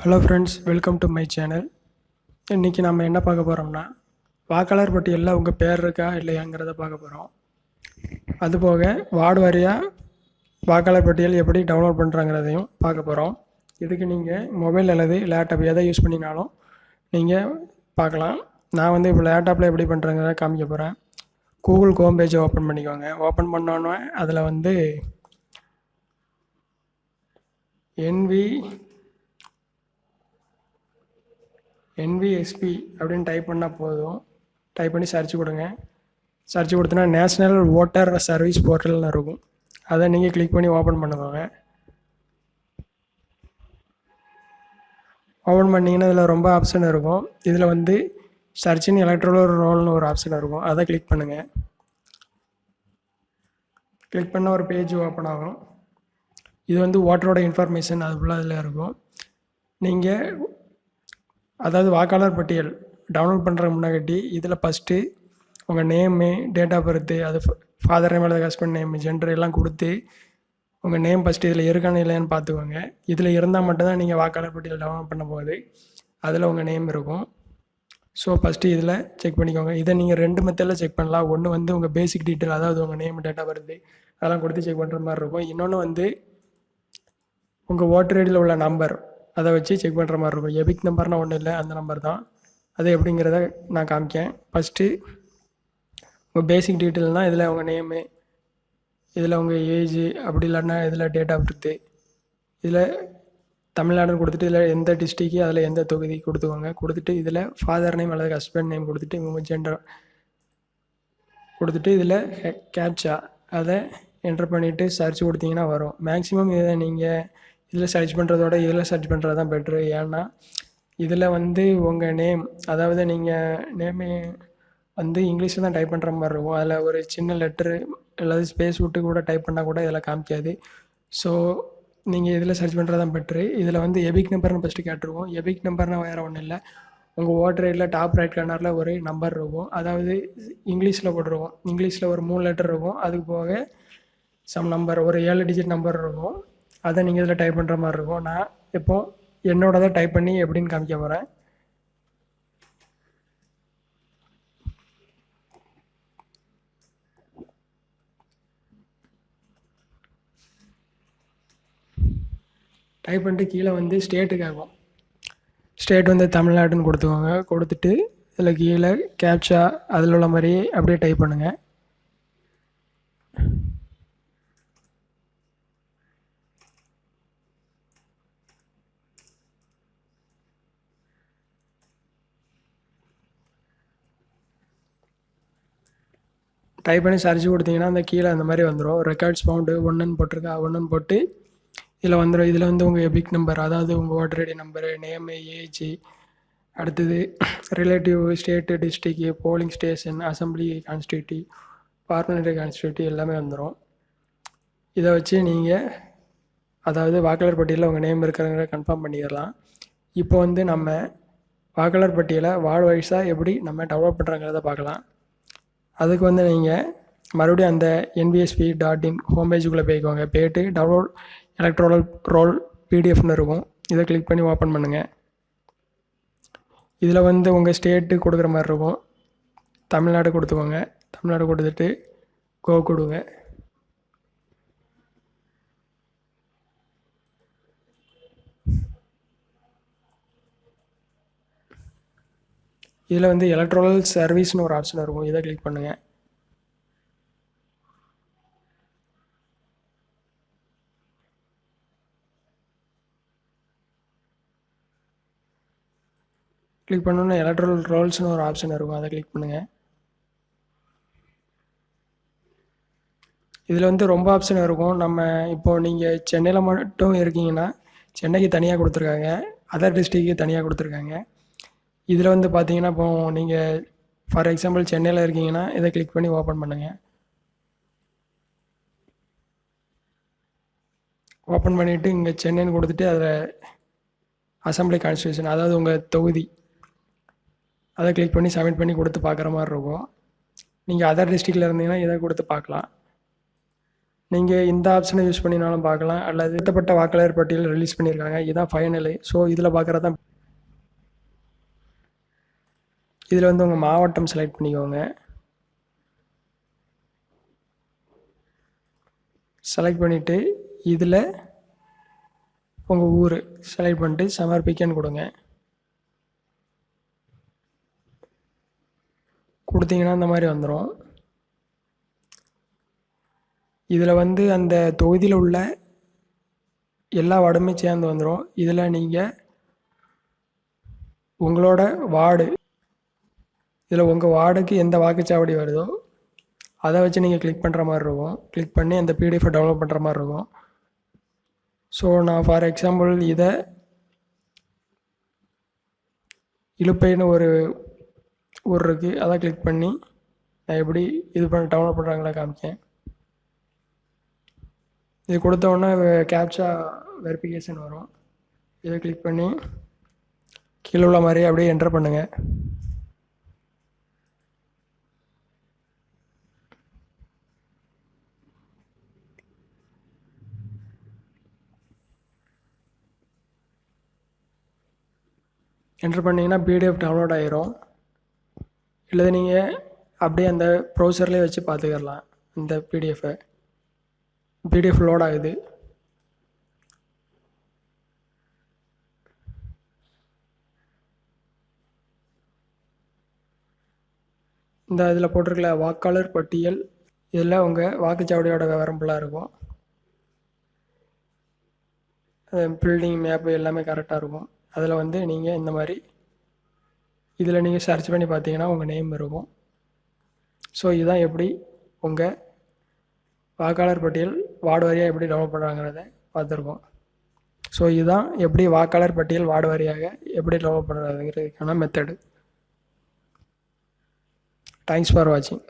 Hello friends, welcome to my channel. இன்றைக்கி நம்ம என்ன பார்க்க போகிறோம்னா, வாக்காளர் பட்டியலில் உங்கள் பேர் இருக்கா இல்லையாங்கிறத பார்க்க போகிறோம். அதுபோக வார்டு வாரியாக வாக்காளர் பட்டியல் எப்படி டவுன்லோட் பண்ணுறாங்கிறதையும் பார்க்க போகிறோம். இதுக்கு நீங்கள் மொபைல் அல்லது லேப்டாப் எதை யூஸ் பண்ணினாலும் நீங்கள் பார்க்கலாம். நான் வந்து இப்போ லேப்டாப்பில் எப்படி பண்ணுறேங்கிறத காமிக்க போகிறேன். கூகுள் ஹோம் பேஜை ஓப்பன் பண்ணிக்கோங்க. ஓப்பன் பண்ணோன்னே அதில் வந்து NVSP அப்படின்னு டைப் பண்ணால் போதும். டைப் பண்ணி சர்ச் கொடுங்க. சர்ச் கொடுத்தனா நேஷ்னல் ஓட்டர் சர்வீஸ் போர்ட்டல்னு இருக்கும். அதை நீங்கள் கிளிக் பண்ணி ஓப்பன் பண்ணுவாங்க. ஓப்பன் பண்ணிங்கன்னா இதில் ரொம்ப ஆப்ஷன் இருக்கும். இதில் வந்து சர்ச்சின் எலக்ட்ரல் ரோல்னு ஒரு ஆப்ஷன் இருக்கும். அதை கிளிக் பண்ணுங்கள். கிளிக் பண்ண ஒரு பேஜ் ஓப்பன் ஆகும். இது வந்து ஓட்டரோட இன்ஃபர்மேஷன் அது ஃபுல்லாக இதில் இருக்கும். நீங்கள் அதாவது வாக்காளர் பட்டியல் டவுன்லோட் பண்ணுற முன்னாடி இதில் ஃபஸ்ட்டு உங்கள் நேமு, டேட் ஆஃப் பர்த்து, அது ஃபாதர் நேம் அல்லது ஹஸ்பண்ட் நேம், ஜெண்டர் எல்லாம் கொடுத்து உங்கள் நேம் ஃபஸ்ட்டு இதில் இருக்கானு இல்லையான்னு பார்த்துக்கோங்க. இதில் இருந்தால் மட்டும்தான் நீங்கள் வாக்காளர் பட்டியல் டவுன்லோட் பண்ண போகுது. அதில் உங்கள் நேம் இருக்கும். ஸோ ஃபஸ்ட்டு இதில் செக் பண்ணிக்கோங்க. இதை நீங்கள் 2 மெத்தடில் செக் பண்ணலாம். ஒன்று வந்து உங்கள் பேசிக் டீட்டெயில், அதாவது உங்கள் நேம், டேட் ஆஃப் பர்த்து அதெல்லாம் கொடுத்து செக் பண்ணுற மாதிரி இருக்கும். இன்னொன்று வந்து உங்கள் ஓட்டர் ஐடியில் உள்ள நம்பர், அதை வச்சு செக் பண்ணுற மாதிரி இருக்கும். எபிக் நம்பர்னால் ஒன்றும் இல்லை, அந்த நம்பர் தான். அது எப்படிங்கிறத நான் காமிக்கேன். ஃபஸ்ட்டு உங்கள் பேசிக் டீட்டெயில்னால் இதில் உங்கள் நேமு, இதில் உங்கள் ஏஜு, அப்படி இல்லைன்னா இதில் டேட் ஆஃப் பர்த்து, இதில் தமிழ்நாடுன்னு கொடுத்துட்டு இதில் எந்த டிஸ்ட்ரிக்கு, அதில் எந்த தொகுதி கொடுத்துக்கோங்க. கொடுத்துட்டு இதில் ஃபாதர் நேம் அல்லது ஹஸ்பண்ட் நேம் கொடுத்துட்டு உங்கள் ஜெண்டர் கொடுத்துட்டு இதில் கேப்சா அதை என்ட்ரு பண்ணிவிட்டு சர்ச் கொடுத்தீங்கன்னா வரும். மேக்ஸிமம் இதை நீங்கள் இதில் சர்ச் பண்ணுறதோட இதில் சர்ச் பண்ணுறது தான் பெட்ரு. ஏன்னா இதில் வந்து உங்கள் நேம், அதாவது நீங்கள் நேமு வந்து இங்கிலீஷில் தான் டைப் பண்ணுற மாதிரி இருக்கும். அதில் ஒரு சின்ன லெட்ரு அல்லது ஸ்பேஸ் விட்டு கூட டைப் பண்ணால் கூட இதில் காமிக்காது. ஸோ நீங்கள் இதில் சர்ச் பண்ணுறது தான் பெட்ரு. இதில் வந்து எபிக் நம்பர்னு ஃபஸ்ட்டு கேட்டிருக்கோம். எபிக் நம்பர்னால் வேறு ஒன்றும் இல்லை, உங்கள் ஓட்டர் ஐடியில் டாப் ரைட் கார்னரில் ஒரு நம்பர் இருக்கும். அதாவது இங்கிலீஷில் போட்டிருக்கும். இங்கிலீஷில் ஒரு 3 லெட்டர் இருக்கும். அதுக்கு போக சம் நம்பர், ஒரு 7 டிஜிட் நம்பர் இருக்கும். அதை நீங்கள் இதில் டைப் பண்ணுற மாதிரி இருக்கும். நான் இப்போது என்னோடதை டைப் பண்ணி எப்படின்னு காமிக்க போகிறேன். டைப் பண்ணிட்டு கீழே வந்து ஸ்டேட்டு கேட்கும். ஸ்டேட் வந்து தமிழ்நாடுன்னு கொடுத்துக்கோங்க. கொடுத்துட்டு இதில் கீழே கேப்சா அதில் உள்ள மாதிரி அப்படியே டைப் பண்ணுங்கள். டைப் பண்ணி சர்ச் கொடுத்தீங்கன்னா அந்த கீழே அந்த மாதிரி வந்துடும். ரெக்கார்ட்ஸ் ஃபவுண்டு 1ன்னு போட்டிருக்கா, 1ன்னு போட்டு இதில் வந்துடும். இதில் வந்து உங்கள் எபிக் நம்பர், அதாவது உங்கள் voter ID number, name, age, அடுத்தது relative, state, district, polling station, assembly constituency, parliamentary constituency எல்லாமே வந்துடும். இதை வச்சு நீங்கள் அதாவது வாக்காளர் பட்டியலில் உங்கள் நேம் இருக்கிறவங்க கன்ஃபார்ம் பண்ணிடலாம். இப்போ வந்து நம்ம வாக்காளர் பட்டியலை வார்டு வைஸாக எப்படி நம்ம டெவலப் பண்ணுறாங்கிறத பார்க்கலாம். அதுக்கு வந்து நீங்கள் மறுபடியும் அந்த NVSP.in ஹோம் பேஜுக்குள்ளே போய்க்கோங்க. போய்ட்டு டவுன்லோட் எலக்ட்ரல் ரோல் PDF இருக்கும். இதை கிளிக் பண்ணி ஓப்பன் பண்ணுங்கள். இதில் வந்து உங்கள் ஸ்டேட்டு கொடுக்குற மாதிரி இருக்கும். தமிழ்நாடு கொடுத்துக்கோங்க. தமிழ்நாடு கொடுத்துட்டு கோ கொடுங்க. இதில் வந்து எலக்ட்ரல் சர்வீஸ்னு ஒரு ஆப்ஷன் இருக்கும். இதை கிளிக் பண்ணுங்கள். கிளிக் பண்ணோன்னா எலக்ட்ரல் ரோல்ஸ்னு ஒரு ஆப்ஷன் இருக்கும். அதை கிளிக் பண்ணுங்கள். இதில் வந்து ரொம்ப ஆப்ஷன் இருக்கும். நம்ம இப்போது நீங்கள் சென்னையில் மட்டும் இருக்கீங்கன்னா சென்னைக்கு தனியாக கொடுத்துருக்காங்க, அதர் டிஸ்ட்ரிக்கு தனியாக கொடுத்துருக்காங்க. இதில் வந்து பார்த்தீங்கன்னா இப்போ நீங்கள் ஃபார் எக்ஸாம்பிள் சென்னையில் இருக்கீங்கன்னா இதை கிளிக் பண்ணி ஓப்பன் பண்ணுங்கள். ஓப்பன் பண்ணிவிட்டு இங்கே சென்னைன்னு கொடுத்துட்டு அதில் அசம்பிளி கான்ஸ்டியூஷன், அதாவது உங்கள் தொகுதி, அதை கிளிக் பண்ணி சப்மிட் பண்ணி கொடுத்து பார்க்குற மாதிரி இருக்கும். நீங்கள் அதர் டிஸ்ட்ரிக்டில் இருந்தீங்கன்னா இதை கொடுத்து பார்க்கலாம். நீங்கள் இந்த ஆப்ஷனை யூஸ் பண்ணினாலும் பார்க்கலாம், அல்லது திருத்தப்பட்ட வாக்காளர் பட்டியல் ரிலீஸ் பண்ணியிருக்காங்க, இதுதான் ஃபைனலு. ஸோ இதில் பார்க்குறது தான். இதில் வந்து உங்கள் மாவட்டம் செலக்ட் பண்ணிக்கோங்க. செலக்ட் பண்ணிவிட்டு இதில் உங்கள் ஊர் செலக்ட் பண்ணிட்டு சமர்ப்பிக்கன்னு கொடுங்க. கொடுத்தீங்கன்னா இந்த மாதிரி வந்துடும். இதில் வந்து அந்த தொகுதியில் உள்ள எல்லா வார்டுமே சேர்ந்து வந்துடும். இதில் நீங்கள் உங்களோட வார்டு, இதில் உங்கள் வார்டுக்கு எந்த வாக்குச்சாவடி வருதோ அதை வச்சு நீங்கள் கிளிக் பண்ணுற மாதிரி இருக்கும். கிளிக் பண்ணி அந்த பிடிஎஃபை டவுன்லோட் பண்ணுற மாதிரி இருக்கும். ஸோ நான் ஃபார் எக்ஸாம்பிள் இதை இலுப்பைன்னு ஒரு ஊர் இருக்குது, அதை கிளிக் பண்ணி நான் எப்படி இது பண்ணி டவுன்லோட் பண்ணுறாங்களா காமிக்கேன். இது கொடுத்தோன்னே கேப்சா வெரிஃபிகேஷன் வரும். இதை கிளிக் பண்ணி கீழே உள்ள மாதிரி அப்படியே என்டர் பண்ணுங்கள். என்டர் பண்ணிங்கன்னா பிடிஎஃப் டவுன்லோட் ஆகிரும். இல்லை நீங்கள் அப்படியே அந்த ப்ரௌசர்லேயே வச்சு பார்த்துக்கலாம். இந்த பிடிஎஃப் லோட் ஆகுது. இந்த இதில் போட்டிருக்கல வாக்காளர் பட்டியல், இதில் உங்கள் வாக்குச்சாவடியோட விவரம் ஃபுல்லாக இருக்கும். பில்டிங் மேப்பு எல்லாமே கரெக்டாக இருக்கும். அதில் வந்து நீங்கள் இந்த மாதிரி இதில் நீங்கள் சர்ச் பண்ணி பார்த்தீங்கன்னா உங்கள் நேம் இருக்கும். ஸோ இதுதான் எப்படி உங்கள் வாக்காளர் பட்டியல் வார்டு வாரியாக எப்படி டவுன்லோட் பண்ணுறாங்கிறத பார்த்துருக்கோம். ஸோ இதுதான் எப்படி வாக்காளர் பட்டியல் வார்டு வாரியாக எப்படி டவுன்லோட் பண்ணுறதுங்கிறதுக்கான மெத்தடு. தேங்க்ஸ் ஃபார் வாட்சிங்.